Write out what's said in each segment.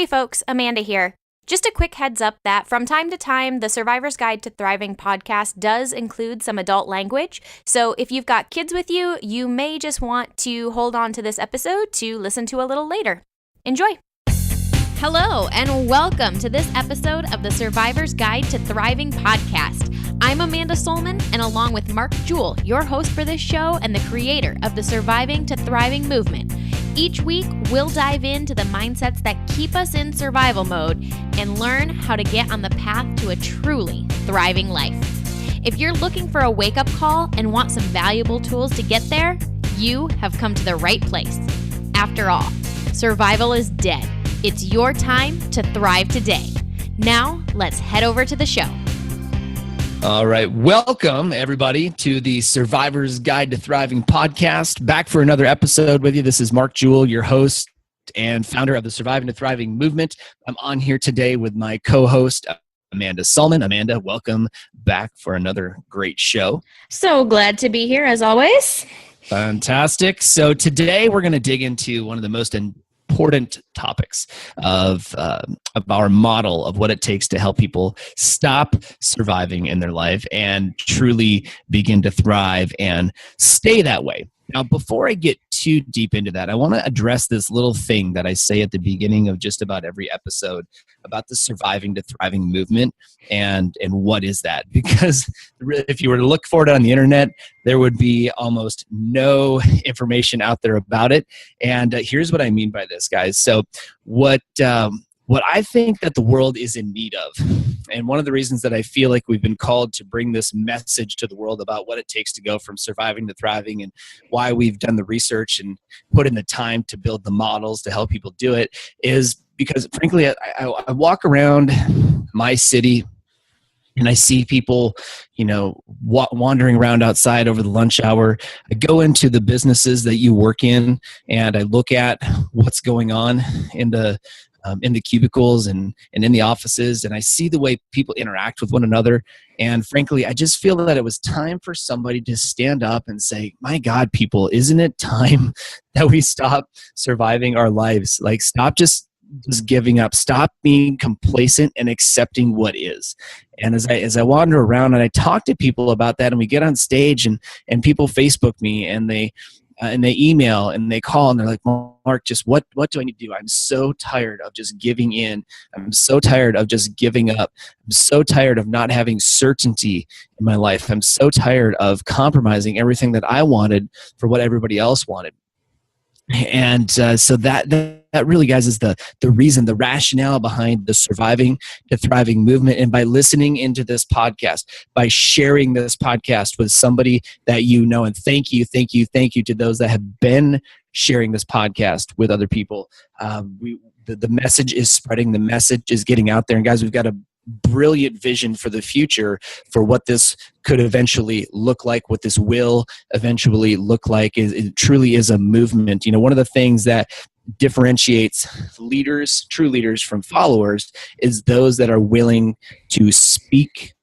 Hey folks, Amanda here. Just a quick heads up that from time to time, the Survivor's Guide to Thriving podcast does include some adult language. So if you've got kids with you, you may just want to hold on to this episode to listen to a little later. Enjoy. Hello, and welcome to this episode of the Survivor's Guide to Thriving podcast. I'm Amanda Solman, and along with Mark Jewell, your host for this show and the creator of the Surviving to Thriving movement. Each week, we'll dive into the mindsets that keep us in survival mode and learn how to get on the path to a truly thriving life. If you're looking for a wake-up call and want some valuable tools to get there, you have come to the right place. After all, survival is dead. It's your time to thrive today. Now, let's head over to the show. All right. Welcome, everybody, to the Survivor's Guide to Thriving podcast. Back for another episode with you. This is Mark Jewell, your host and founder of the Surviving to Thriving movement. I'm on here today with my co-host, Amanda Solman. Amanda, welcome back for another great show. So glad to be here, as always. Fantastic. So today we're going to dig into one of the most important topics of our model of what it takes to help people stop surviving in their life and truly begin to thrive and stay that way. Now, before I get too deep into that, I want to address this little thing that I say at the beginning of just about every episode about the Surviving to Thriving movement and what is that? Because if you were to look for it on the internet, there would be almost no information out there about it. And here's what I mean by this, guys. So what I think that the world is in need of, and one of the reasons that I feel like we've been called to bring this message to the world about what it takes to go from surviving to thriving and why we've done the research and put in the time to build the models to help people do it, is because, frankly, I walk around my city and I see people, wandering around outside over the lunch hour. I go into the businesses that you work in and I look at what's going on in the cubicles and in the offices, and I see the way people interact with one another. And frankly, I just feel that it was time for somebody to stand up and say, my God, people, isn't it time that we stop surviving our lives? Like, stop just giving up, stop being complacent and accepting what is. And as I wander around and I talk to people about that, and we get on stage and people Facebook me and they email and they call and they're like, Mark, just what do I need to do? I'm so tired of just giving in. I'm so tired of just giving up. I'm so tired of not having certainty in my life. I'm so tired of compromising everything that I wanted for what everybody else wanted. And so that really, guys, is the reason, the rationale behind the Surviving to Thriving movement. And by listening into this podcast, by sharing this podcast with somebody that you know, and thank you to those that have been sharing this podcast with other people. The message is spreading. The message is getting out there. And guys, we've got a brilliant vision for the future for what this could eventually look like, what this will eventually look like. It truly is a movement. One of the things that differentiates true leaders from followers is those that are willing to speak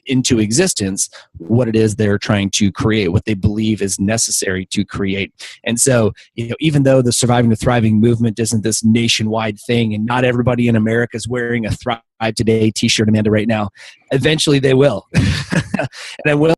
into existence what it is they're trying to create, what they believe is necessary to create. And so, even though the Surviving to Thriving movement isn't this nationwide thing, and not everybody in America is wearing a Thrive Today t-shirt, Amanda, right now, eventually they will. And I will